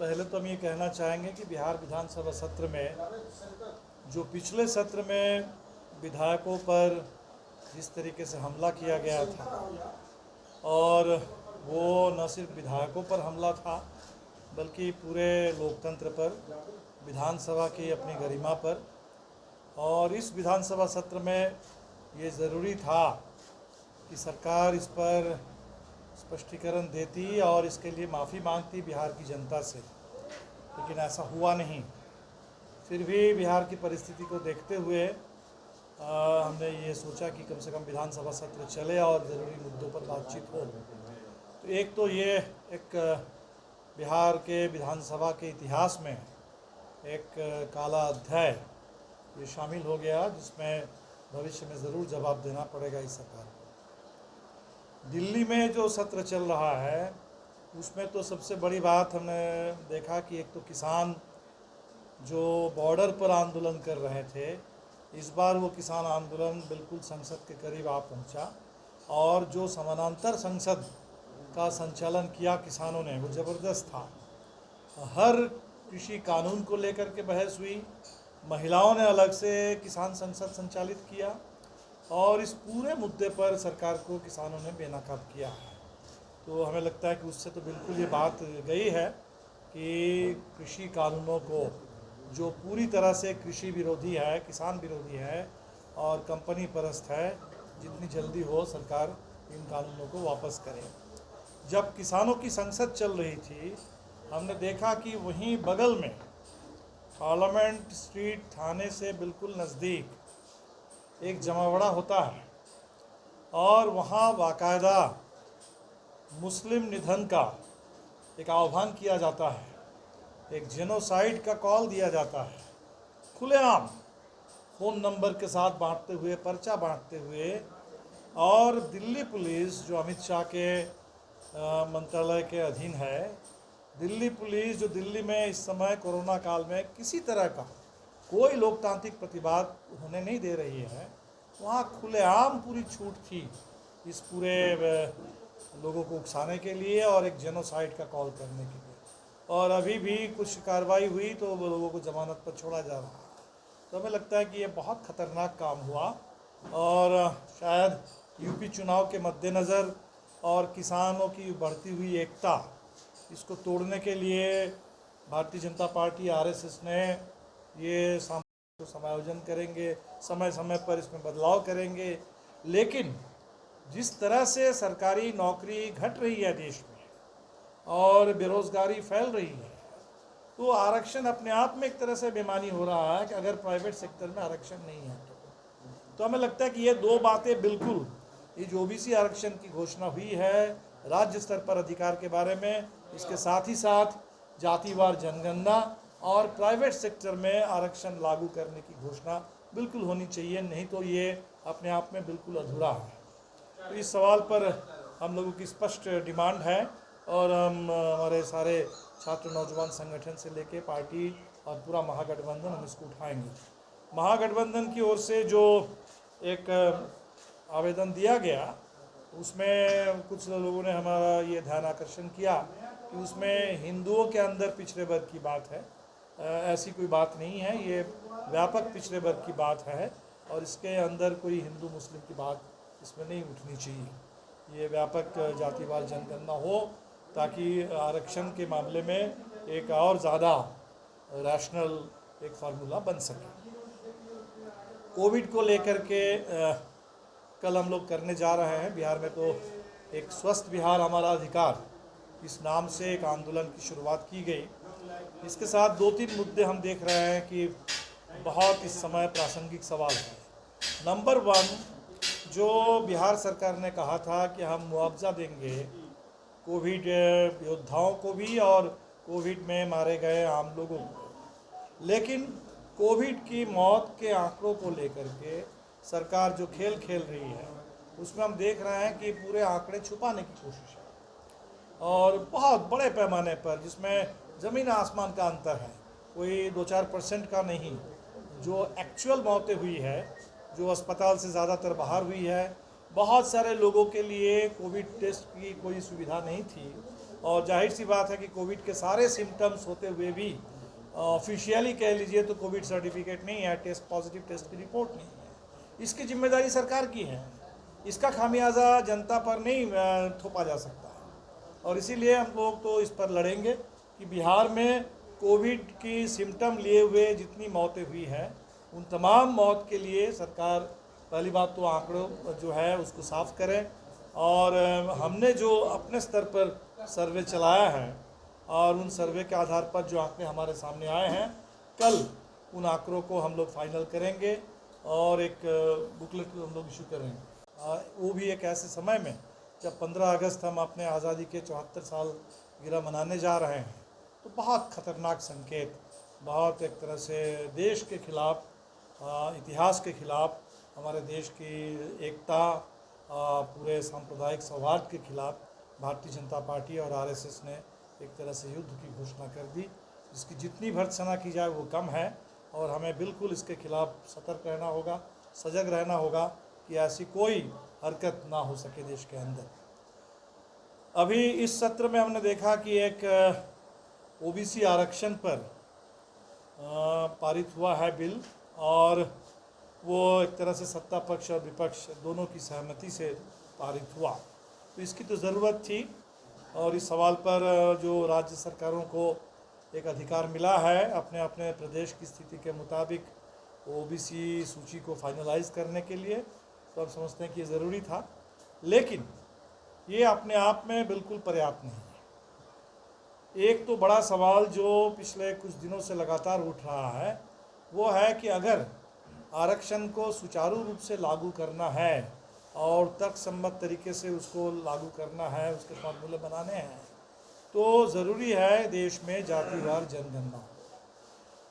पहले तो हम ये कहना चाहेंगे कि बिहार विधानसभा सत्र में जो पिछले सत्र में विधायकों पर जिस तरीके से हमला किया गया था, और वो न सिर्फ विधायकों पर हमला था बल्कि पूरे लोकतंत्र पर, विधानसभा की अपनी गरिमा पर, और इस विधानसभा सत्र में ये ज़रूरी था कि सरकार इस पर स्पष्टीकरण देती और इसके लिए माफ़ी मांगती बिहार की जनता से, लेकिन ऐसा हुआ नहीं। फिर भी बिहार की परिस्थिति को देखते हुए हमने ये सोचा कि कम से कम विधानसभा सत्र चले और ज़रूरी मुद्दों पर बातचीत हो। तो एक तो ये एक बिहार के विधानसभा के इतिहास में एक काला अध्याय ये शामिल हो गया, जिसमें भविष्य में ज़रूर जवाब देना पड़ेगा इस सरकार को। दिल्ली में जो सत्र चल रहा है उसमें तो सबसे बड़ी बात हमने देखा कि एक तो किसान जो बॉर्डर पर आंदोलन कर रहे थे, इस बार वो किसान आंदोलन बिल्कुल संसद के करीब आ पहुंचा, और जो समानांतर संसद का संचालन किया किसानों ने वो ज़बरदस्त था। हर कृषि कानून को लेकर के बहस हुई, महिलाओं ने अलग से किसान संसद संचालित किया, और इस पूरे मुद्दे पर सरकार को किसानों ने बेनकाब किया है। तो हमें लगता है कि उससे तो बिल्कुल ये बात गई है कि कृषि कानूनों को, जो पूरी तरह से कृषि विरोधी है, किसान विरोधी है और कंपनी परस्त है, जितनी जल्दी हो सरकार इन कानूनों को वापस करे। जब किसानों की संसद चल रही थी, हमने देखा कि वहीं बगल में पार्लियामेंट स्ट्रीट थाने से बिल्कुल नज़दीक एक जमावड़ा होता है, और वहाँ बाकायदा मुस्लिम निधन का एक आह्वान किया जाता है, एक जेनोसाइड का कॉल दिया जाता है, खुलेआम फ़ोन नंबर के साथ बांटते हुए, पर्चा बांटते हुए। और दिल्ली पुलिस जो अमित शाह के मंत्रालय के अधीन है, दिल्ली पुलिस जो दिल्ली में इस समय कोरोना काल में किसी तरह का कोई लोकतांत्रिक प्रतिवाद होने नहीं दे रही है, वहाँ खुलेआम पूरी छूट थी इस पूरे लोगों को उकसाने के लिए और एक जेनोसाइड का कॉल करने के लिए। और अभी भी कुछ कार्रवाई हुई तो वो लोगों को जमानत पर छोड़ा जा रहा है। तो हमें लगता है कि ये बहुत ख़तरनाक काम हुआ, और शायद यूपी चुनाव के मद्देनज़र और किसानों की बढ़ती हुई एकता, इसको तोड़ने के लिए भारतीय जनता पार्टी, आरएसएस ने ये समायोजन करेंगे, समय समय पर इसमें बदलाव करेंगे। लेकिन जिस तरह से सरकारी नौकरी घट रही है देश में और बेरोज़गारी फैल रही है, तो आरक्षण अपने आप में एक तरह से बेईमानी हो रहा है कि अगर प्राइवेट सेक्टर में आरक्षण नहीं है तो हमें लगता है कि ये दो बातें बिल्कुल, ये जो ओबीसी आरक्षण की घोषणा हुई है राज्य स्तर पर अधिकार के बारे में, इसके साथ ही साथ जातिवार जनगणना और प्राइवेट सेक्टर में आरक्षण लागू करने की घोषणा बिल्कुल होनी चाहिए, नहीं तो ये अपने आप में बिल्कुल अधूरा है। तो इस सवाल पर हम लोगों की स्पष्ट डिमांड है, और हम हमारे सारे छात्र नौजवान संगठन से लेके पार्टी और पूरा महागठबंधन हम इसको उठाएंगे। महागठबंधन की ओर से जो एक आवेदन दिया गया, उसमें कुछ लोगों ने हमारा ये ध्यान आकर्षण किया कि उसमें हिंदुओं के अंदर पिछड़े वर्ग की बात है। ऐसी कोई बात नहीं है, ये व्यापक पिछड़े वर्ग की बात है, और इसके अंदर कोई हिंदू मुस्लिम की बात इसमें नहीं उठनी चाहिए। ये व्यापक जातिवार जनगणना हो, ताकि आरक्षण के मामले में एक और ज़्यादा रैशनल एक फार्मूला बन सके। कोविड को लेकर के कल हम लोग करने जा रहे हैं बिहार में, तो एक स्वस्थ बिहार हमारा अधिकार, इस नाम से एक आंदोलन की शुरुआत की गई। इसके साथ 2-3 मुद्दे हम देख रहे हैं कि बहुत इस समय प्रासंगिक सवाल है। नंबर 1, जो बिहार सरकार ने कहा था कि हम मुआवजा देंगे कोविड योद्धाओं को भी और कोविड में मारे गए आम लोगों को, लेकिन कोविड की मौत के आंकड़ों को लेकर के सरकार जो खेल खेल रही है, उसमें हम देख रहे हैं कि पूरे आंकड़े छुपाने की कोशिश है, और बहुत बड़े पैमाने पर, जिसमें ज़मीन आसमान का अंतर है, कोई 2-4% का नहीं। जो एक्चुअल मौतें हुई है, जो अस्पताल से ज़्यादातर बाहर हुई है, बहुत सारे लोगों के लिए कोविड टेस्ट की कोई सुविधा नहीं थी, और जाहिर सी बात है कि कोविड के सारे सिम्टम्स होते हुए भी ऑफिशियली कह लीजिए तो कोविड सर्टिफिकेट नहीं है, टेस्ट पॉजिटिव टेस्ट की रिपोर्ट नहीं है। इसकी जिम्मेदारी सरकार की है, इसका खामियाजा जनता पर नहीं थोपा जा सकता है। और इसीलिए हम लोग तो इस पर लड़ेंगे कि बिहार में कोविड की सिम्टम लिए हुए जितनी मौतें हुई हैं उन तमाम मौत के लिए सरकार पहली बात तो आंकड़ों जो है उसको साफ करें। और हमने जो अपने स्तर पर सर्वे चलाया है और उन सर्वे के आधार पर जो आंकड़े हमारे सामने आए हैं, कल उन आंकड़ों को हम लोग फाइनल करेंगे और एक बुकलेट हम लोग इशू करेंगे। वो भी एक ऐसे समय में जब 15 अगस्त हम अपने आज़ादी के 74 साल गिरह मनाने जा रहे हैं, तो बहुत ख़तरनाक संकेत, बहुत एक तरह से देश के खिलाफ, इतिहास के खिलाफ, हमारे देश की एकता, पूरे सांप्रदायिक सौहार्द के खिलाफ भारतीय जनता पार्टी और आरएसएस ने एक तरह से युद्ध की घोषणा कर दी, जिसकी जितनी भर्त्सना की जाए वो कम है। और हमें बिल्कुल इसके खिलाफ सतर्क रहना होगा, सजग रहना होगा कि ऐसी कोई हरकत ना हो सके देश के अंदर। अभी इस सत्र में हमने देखा कि एक ओबीसी आरक्षण पर पारित हुआ है बिल, और वो एक तरह से सत्ता पक्ष और विपक्ष दोनों की सहमति से पारित हुआ। तो इसकी तो ज़रूरत थी, और इस सवाल पर जो राज्य सरकारों को एक अधिकार मिला है अपने अपने प्रदेश की स्थिति के मुताबिक ओबीसी सूची को फाइनलाइज करने के लिए, तो हम समझते हैं कि ये ज़रूरी था। लेकिन ये अपने आप में बिल्कुल पर्याप्त नहीं है। एक तो बड़ा सवाल जो पिछले कुछ दिनों से लगातार उठ रहा है वो है कि अगर आरक्षण को सुचारू रूप से लागू करना है और तर्कसम्मत तरीके से उसको लागू करना है, उसके फॉर्मूले बनाने हैं, तो ज़रूरी है देश में जातिवार जनगणना,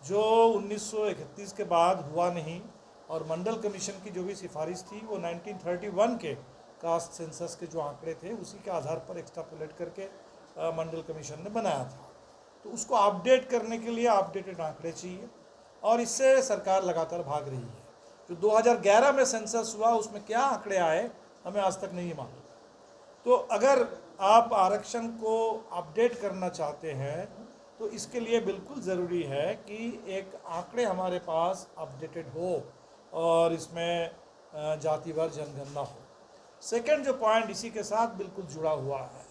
जो 1931 के बाद हुआ नहीं। और मंडल कमीशन की जो भी सिफारिश थी वो 1931 के कास्ट सेंसस के जो आंकड़े थे उसी के आधार पर एक्सट्रापोलेट करके मंडल कमीशन ने बनाया था। तो उसको अपडेट करने के लिए अपडेटेड आंकड़े चाहिए, और इससे सरकार लगातार भाग रही है। जो 2011 में सेंसस हुआ उसमें क्या आंकड़े आए हमें आज तक नहीं मालूम। तो अगर आप आरक्षण को अपडेट करना चाहते हैं तो इसके लिए बिल्कुल ज़रूरी है कि एक आंकड़े हमारे पास अपडेटेड हो और इसमें जातिवार जनगणना हो। सेकंड जो पॉइंट इसी के साथ बिल्कुल जुड़ा हुआ है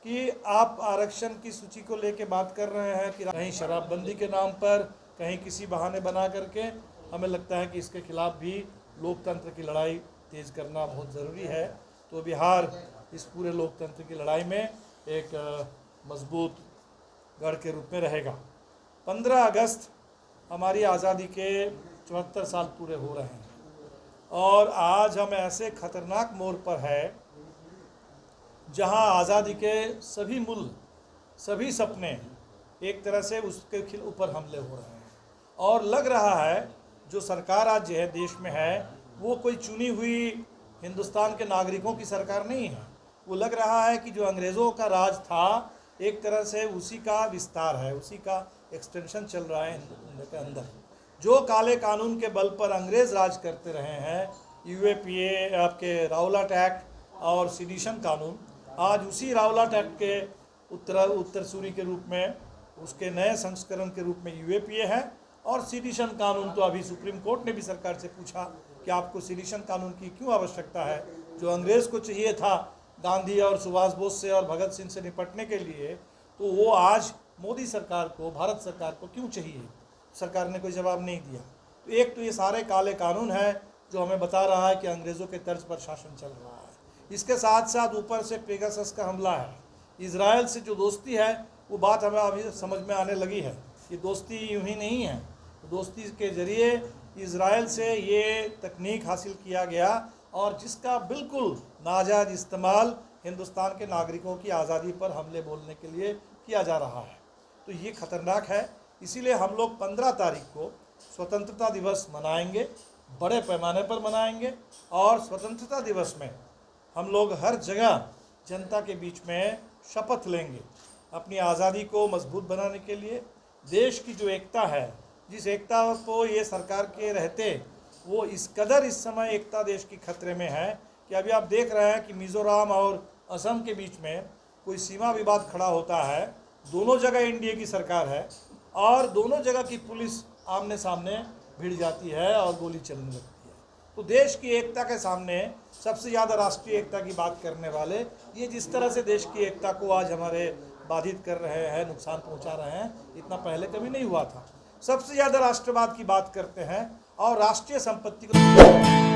कि आप आरक्षण की सूची को लेके बात कर रहे हैं कि कहीं शराबबंदी के नाम पर, कहीं किसी बहाने बना करके, हमें लगता है कि इसके खिलाफ भी लोकतंत्र की लड़ाई तेज़ करना बहुत ज़रूरी है। तो बिहार इस पूरे लोकतंत्र की लड़ाई में एक मजबूत गढ़ के रूप में रहेगा। 15 अगस्त हमारी आज़ादी के 74 साल पूरे हो रहे हैं, और आज हम ऐसे खतरनाक मोड़ पर है जहां आज़ादी के सभी मूल, सभी सपने एक तरह से उसके ऊपर हमले हो रहे हैं। और लग रहा है जो सरकार आज है देश में है वो कोई चुनी हुई हिंदुस्तान के नागरिकों की सरकार नहीं है। वो लग रहा है कि जो अंग्रेज़ों का राज था एक तरह से उसी का विस्तार है, उसी का एक्सटेंशन चल रहा है हिंदुस्तान के अंदर। जो काले कानून के बल पर अंग्रेज़ राज करते रहे हैं, यूएपीए, आपके राउलाट एक्ट और सिडिशन कानून, आज उसी राउलाट एक्ट के उत्तरसूरी के रूप में, उसके नए संस्करण के रूप में यूएपीए है। और सिडिशन कानून तो अभी सुप्रीम कोर्ट ने भी सरकार से पूछा कि आपको सिडिशन कानून की क्यों आवश्यकता है, जो अंग्रेज़ को चाहिए था गांधी और सुभाष बोस से और भगत सिंह से निपटने के लिए, तो वो आज मोदी सरकार को, भारत सरकार को क्यों चाहिए। सरकार ने कोई जवाब नहीं दिया। तो एक तो ये सारे काले कानून है जो हमें बता रहा है कि अंग्रेज़ों के तर्ज पर शासन चल रहा है। इसके साथ साथ ऊपर से पेगासस का हमला है, इजराइल से जो दोस्ती है वो बात हमें अभी समझ में आने लगी है। ये दोस्ती यूँ ही नहीं है, दोस्ती के ज़रिए इजराइल से ये तकनीक हासिल किया गया और जिसका बिल्कुल नाजायज़ इस्तेमाल हिंदुस्तान के नागरिकों की आज़ादी पर हमले बोलने के लिए किया जा रहा है। तो ये खतरनाक है। इसीलिए हम लोग 15 तारीख को स्वतंत्रता दिवस मनाएंगे, बड़े पैमाने पर मनाएंगे। और स्वतंत्रता दिवस में हम लोग हर जगह जनता के बीच में शपथ लेंगे अपनी आज़ादी को मजबूत बनाने के लिए। देश की जो एकता है, जिस एकता को ये सरकार के रहते वो इस कदर इस समय एकता देश की खतरे में है कि अभी आप देख रहे हैं कि मिज़ोरम और असम के बीच में कोई सीमा विवाद खड़ा होता है, दोनों जगह एनडीए की सरकार है और दोनों जगह की पुलिस आमने सामने भिड़ जाती है और गोली चलने लगती है। तो देश की एकता के सामने सबसे ज़्यादा राष्ट्रीय एकता की बात करने वाले ये जिस तरह से देश की एकता को आज हमारे बाधित कर रहे हैं, नुकसान पहुंचा रहे हैं, इतना पहले कभी नहीं हुआ था। सबसे ज़्यादा राष्ट्रवाद की बात करते हैं और राष्ट्रीय संपत्ति को